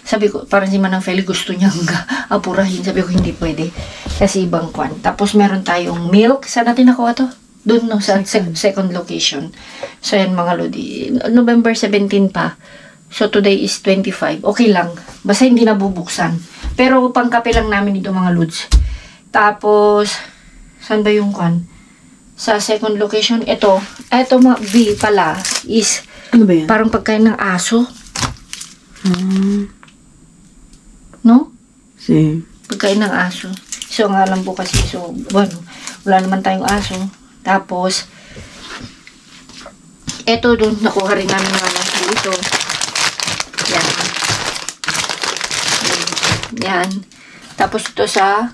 Sabi ko, parang si Manang Feli gusto niyang apurahin. Sabi ko, hindi pwede. Kasi ibang kwan. Tapos meron tayong milk. Saan natin nakuha to? Doon, no, sa second location. So, yan, mga lodi. November 17 pa. So, today is 25. Okay lang. Basta hindi nabubuksan. Pero, pangkape lang namin ito, mga lods. Tapos, saan ba yung kwan? Sa second location, ito mga B pala, is, ano ba yan? parang pagkain ng aso. No? Same. Pagkain ng aso. So, ang alam ko kasi, so, bueno, wala naman tayong aso. Tapos, ito, doon, nakuha rin namin ng aso ito. Yan. Tapos ito sa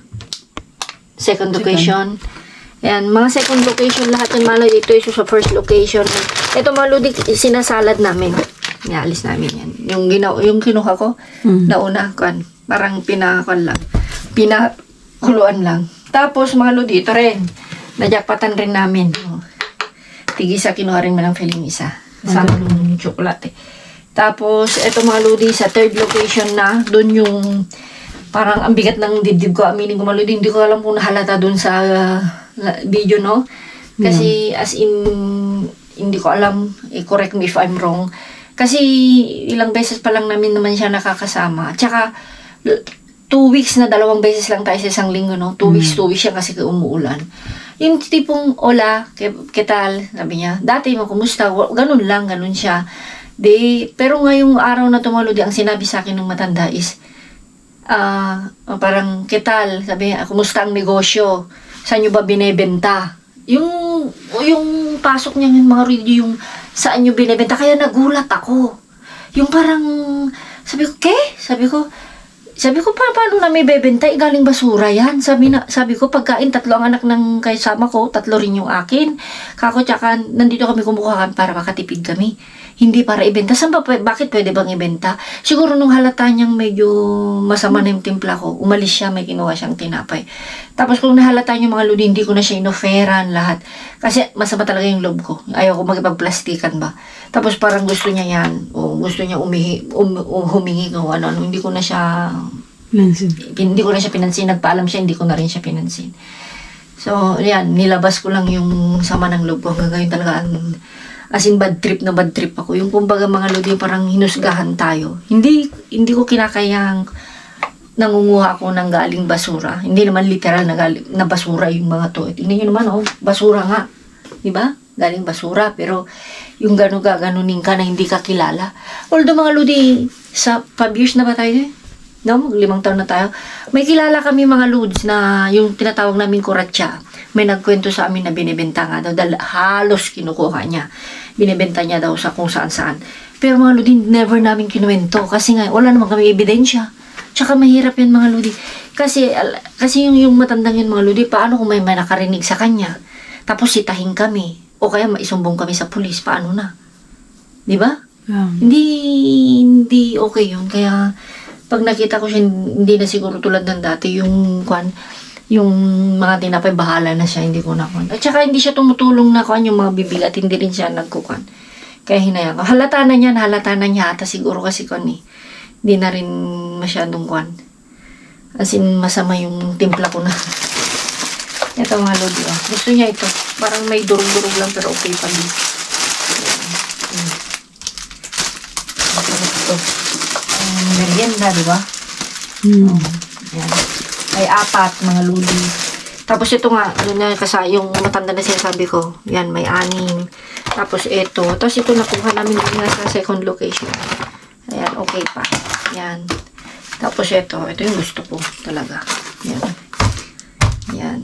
second location. Yan. Mga second location lahat ng malo dito. Ito sa first location. Ito mga lodi, sinasalad namin. Ialis namin yan. Yung kinuha ko, nauna, parang pinakuluan lang. Tapos mga lodi, ito rin. Najakpatan rin namin. Tigisa, kinuha rin man ng feeling isa. Kasama yung chocolate. Tapos, ito mga lodi, sa third location na, doon yung, parang ang bigat ng dibdib ko, aminin ko mga lodi, hindi ko alam kung nahalata doon sa video, no? Kasi, as in, hindi ko alam, correct me if I'm wrong. Kasi, ilang beses pa lang namin naman siya nakakasama. At saka, 2 weeks na, 2 beses lang tayo sa isang linggo, no? 2 weeks siya kasi umuulan. Yung tipong, hola, ¿qué tal? Sabi niya, dati mo, kumusta? Ganun lang, ganun siya. Pero ngayong araw na tumaludi, ang sinabi sa akin ng matanda is, parang, ¿qué tal? Sabi niya, kumusta ang negosyo? Saan nyo ba binebenta? Yung pasok niya yung mga radio, yung saan nyo binebenta. Kaya nagulat ako. Yung parang, sabi ko, Sabi ko, paano na may bebenta? Galing basura yan. Sabi ko, pagkain, 3 ang anak ng kaisama ko, 3 rin yung akin. Kako, tsaka, nandito kami kumukuha para makatipid kami. Hindi para ibenta. Bakit pwede bang ibenta? Siguro nung halata niyang medyo masama na yung timpla ko, umalis siya, may kinuha siyang tinapay. Tapos kung nahalata niyo mga lodi, hindi ko na siya inoferan lahat. Kasi masama talaga yung loob ko. Ayaw ko magipagplastikan ba. Tapos parang gusto niya yan. O gusto niya humingi kung ano. Hindi ko na siya pinansin. Nagpaalam siya, hindi ko na rin siya pinansin. So, yan. Nilabas ko lang yung sama ng loob ko. Hanggang ngayon talaga as in bad trip ako. Yung kumbaga mga lodi, parang hinusgahan tayo. Hindi ko kinakayang nangunguha ako ng galing basura. Hindi naman literal na basura yung mga to. Tingnan nyo naman, basura nga. Diba? Galing basura. Pero yung gaganunin ka na hindi ka kilala. Although mga lodi, sa 5 years na ba tayo? No? 5 taon na tayo. May kilala kami mga lods na yung tinatawag namin kuratsa. May nagkwento sa amin na binibenta nga daw. Dahil halos kinukuha niya. Binibenta niya daw sa kung saan-saan. Pero mga lodi, never namin kinuwento. Kasi nga, wala naman kami ebidensya. Tsaka mahirap yan mga lodi. Kasi yung matandang yun mga lodi, paano kung may nakarinig sa kanya? Tapos sitahin kami. O kaya maisumbong kami sa pulis. Paano na? Diba? Yeah. Hindi okay yun. Kaya pag nakita ko siya, hindi na siguro tulad ng dati, yung mga tinapay, bahala na siya, hindi ko na kuhan. At saka hindi siya tumutulong na kuhan yung mga bibigat, hindi rin siya nagkukan. Kaya hinayang ko. Halata na niya ata siguro kasi kuhan eh. Hindi na rin masyadong kuhan. As in, masama yung timpla ko na. Ito mga lodi, gusto niya ito. Parang may durog-durog lang pero okay pa din. Ito. Merienda, di ba? Yan. Ay 4 mga lodi. Tapos ito nga, yung matanda na sinasabi ko. Yan, may 6. Tapos ito. Tapos ito nakuha namin nga sa second location. Ayan, okay pa. Yan. Tapos ito yung gusto ko talaga. Yan. Yan.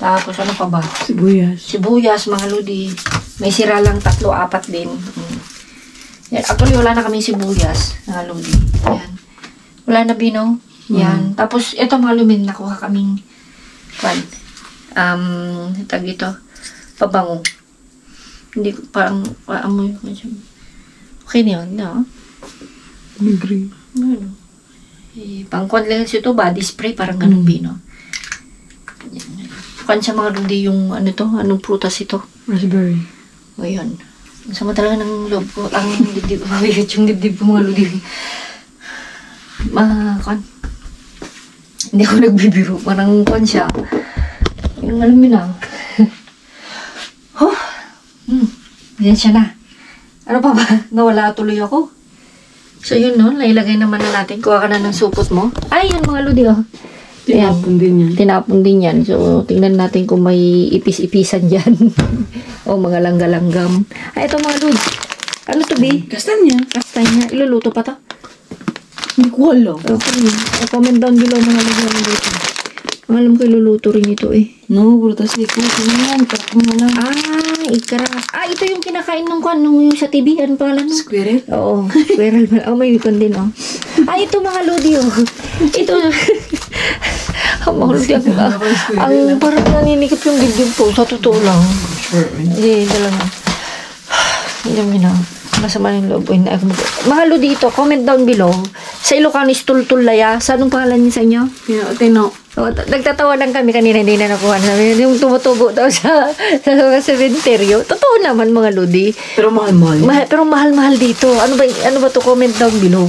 Tapos ano pa ba? Sibuyas, mga lodi. May sira lang 3-4 din. Yan. Actually, wala na kaming sibuyas, mga lodi. Yan. Wala na bino. Yan. Tapos, ito mga lumin, nakuha kaming tag ito, pabango. Hindi ko, parang, amoy ko siya. Okay na yun, no? Agree. Ano? Pangkwan lang ito, body spray, parang ganun bino. Yan. Kuhan siya mga lodi yung, anong prutas ito? Raspberry. O yun. Sama talaga ng loob ko. Ang dibdib. Yung dibdib ko mga lodi. Hindi ako nagbibiro. Parang kuhan siya. Yung alam mo na. Yan siya na. Ano pa ba? Nawala tuloy ako. So yun no. Nailagay naman na natin. Kuha ka na ng supot mo. Ay, yun mga lodi oh. Tinapon din yan. Tinapon din yan. So, tingnan natin kung may ipis-ipisan dyan. O mga langgalanggam. Ay, ito mga lods. Ano to, be? Kastanya. Kastanya. Iluluto pa to? Hindi ko alam. Okay. Comment down below mga lods. Ang alam ko iluluto rin ito eh. No, prutas di ko. Sino yan? Kapag mo lang. Ikra. Ito yung kinakain nung yung sa TV. Ano pangalan mo? Squirrel? Oo. Squirrel. May ikon din oh. Ito mga lodi oh. Ito. Ang parang naninikip yung dibdib ko. Sa totoo lang. Hindi, talaga. Alam mo na. Masama yung loob. Mga lodi ito, comment down below. Sa Ilocano is Tultulaya. Sa anong pangalan niya sa inyo? Tino. Nagtatawa lang kami kanina, hindi na nakuha namin. Yung tumutubo daw sa sementeryo. Totoo naman mga lodi. Pero mahal-mahal. Pero mahal-mahal dito. Ano ba to? Comment down below.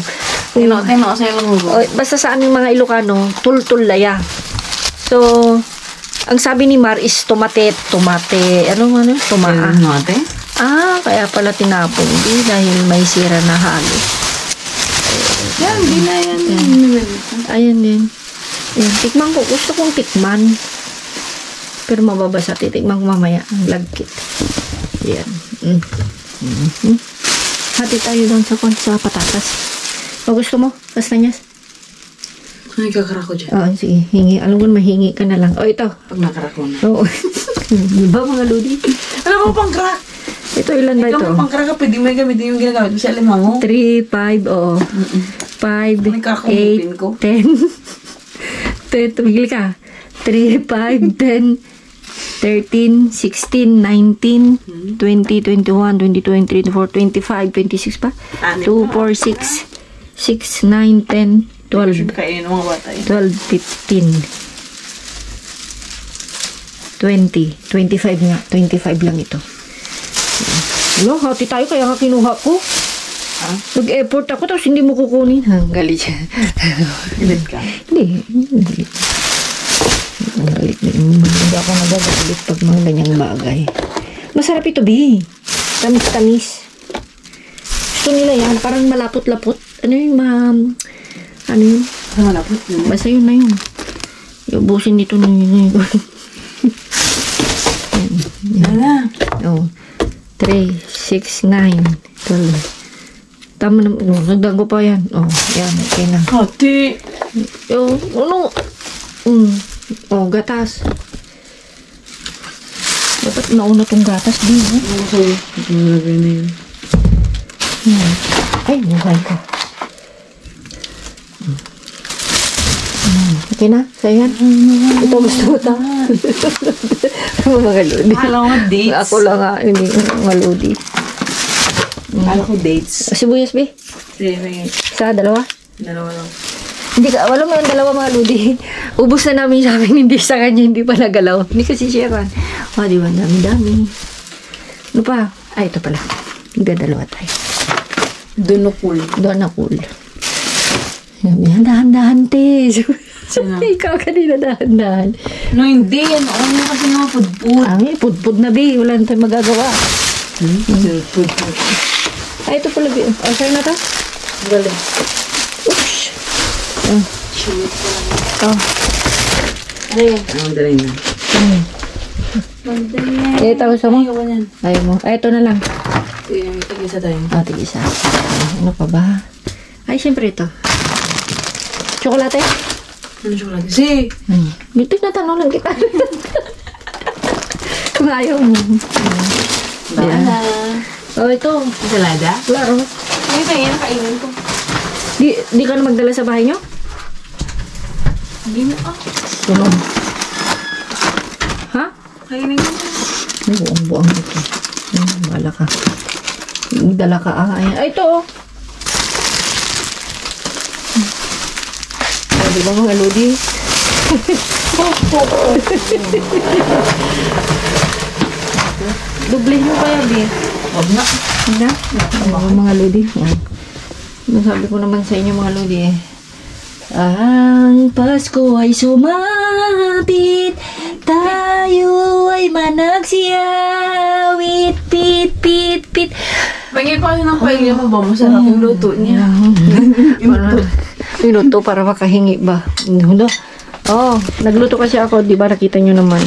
Tino, sa'yo lang mo. Basta sa aming mga Ilocano, Tultulaya. So, ang sabi ni Mar is tomate. Tumaa. Tomate? Kaya pala tinapon. Hindi dahil may sira na halo. Yan, hindi na yan. Ayan din. Ayan, tikman ko. Gusto kong tikman. Pero mababasa. Titigman ko mamaya ang lagkit. Yan. Hati tayo doon sa patatas. O gusto mo? Kastanyas? Ay, kakara ko dyan. Oo, sige. Hingi. Alam ko, mahingi ka na lang. O, ito. Pag nakara ko na. Oo. Diba mga lodi? Alam mo, pang-crack. Ito, ilan ba ito? Ikaw mo pang-crack ka, pwede may gamitin yung ginagamit mo sa alimango. 3, 5, oo. 5, May kakumupin 8, ko. 10. Tumigil ka. 3, 5, 10, 13, 16, 19, 20, 21, 22, 23, 24, 25, 26 pa? 2, 4, 6, 6, 9, 10, 12, Kainin ng mga bata eh. 12, 15, 20, 25 nga. 25 lang ito. Hello, hati tayo kaya nga kinuha ko. Nag-effort ako tapos hindi mo kukunin. Galit siya. Ilan ka? Hindi. Ang galit na yung hindi ako nagagalit pag mga ganyang bagay. Masarap ito, Bi. Tamis-tamis. Gusto nila yan. Parang malapot-lapot. Ano yun, ano yun? Malapot yun. Basta yun na yun. Iubusin dito na yun. Nala. Oh. 3, 6, 9, 12. Tama na. Nagdago pa yan. Oh, yan. Okay na. Hati. Oh, ano? Oh, gatas. Dapat nauna tong gatas, di ba? Ano sa'yo? Ito nalagay na yun. Ay, buhay ko. Okay na? Sa'yo yan? Ito gusto mo ito? Mga lodi. Akala ko dates. Ako lang nga, hindi mga lodi. Akala ko dates. Sibuyas, be? Sige, may Isa, dalawa? dalawa lang. Hindi ka, wala mo yung dalawa mga lodi. Ubus na namin sa amin, hindi sa kanya, hindi pa nagalaw. Hindi kasi sharean. O, di ba, dami-dami. Ano pa? Ay, ito pala. Nagdadalawa tayo. Dunokul. Doon na cool. Sabi niya, dahan-dahan, te. Sino? Ikaw kanina dahan-dahan. No, hindi. Ano mo kasi mga food-food. Ay, pud-pud na, be. Wala na tayong magagawa. Food-food. Ay, ito pala, be. O, sa'yo na to? Galing. Oops. Oh. Ano yun? Ang galing na. Eh, tapos mo? Ayaw yan. Ayaw mo. Ay, ito na lang. Sige, may tig-isa tayo. Ah, tig-isa. Ano pa ba? Ay, siyempre ito. Tsokolate? Ano chocolate? Si! Dito na tanong lang kita. Kung ayaw mo. Bala. Oh, ito. Ensalada? Klaro. Hindi tayo yan, kainin ko. Di ka na magdala sa bahay nyo? Hindi na. Tulong. Ha? Kainin ko. Ay, buong-buong ito. Bala ka. Dala ka. Ay, ito oh. Di ba mga lodi? Dublihin mo kaya, Bi? Huwag na. Hindi na? Mga lodi. Nasabi ko naman sa inyo mga lodi eh. Ang Pasko ay sumapit, tayo ay managsiyawit, pit, pit, pit. Pagin ko kasi ng pailya mo ba? Masarap yung luto niya. Minuto para makahingi ba? Oh, nagluto kasi ako, di ba nakita nyo naman.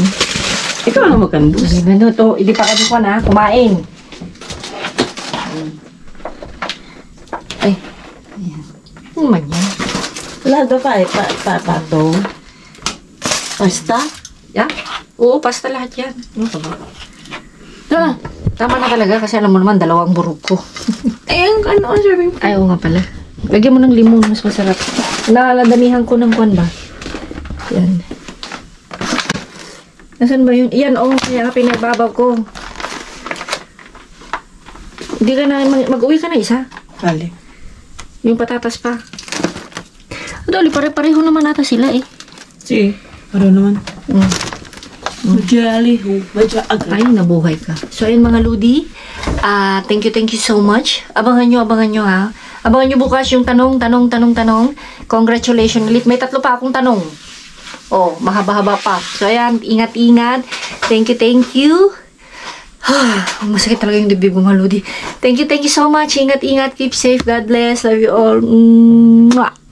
Ikaw na magkandus. Minuto, hindi pa kami ko na, kumain. Ay, ayan. Ano man yan? Wala daw pa eh. Pato. Pasta? Yeah? Oo, pasta lahat yan. Ano ka ba? Tama na talaga kasi alam mo naman, dalawang burog ko. Ay, ano ang serving? Ay, oo nga pala. Lagyan mo ng limon, mas masarap. Naladamihan ko ng kwan ba? Yan. Nasaan ba yun? Yan, kaya nga pinababaw ko. Hindi ka na, mag-uwi ka na isa. Kali. Yung patatas pa. Dali, pare-pareho naman nata sila eh. Sige. Ano naman? Majali. Ay, nabuhay ka. So, ayun mga ludi. Thank you so much. Abangan nyo ha. Abangan nyo bukas yung tanong. Congratulations ulit. May 3 pa akong tanong. Oh, mahaba-haba pa. So, ayan, ingat-ingat. Thank you. Masakit talaga yung dibdib mga ludi. Thank you so much. Ingat-ingat. Keep safe. God bless. Love you all. Mwah.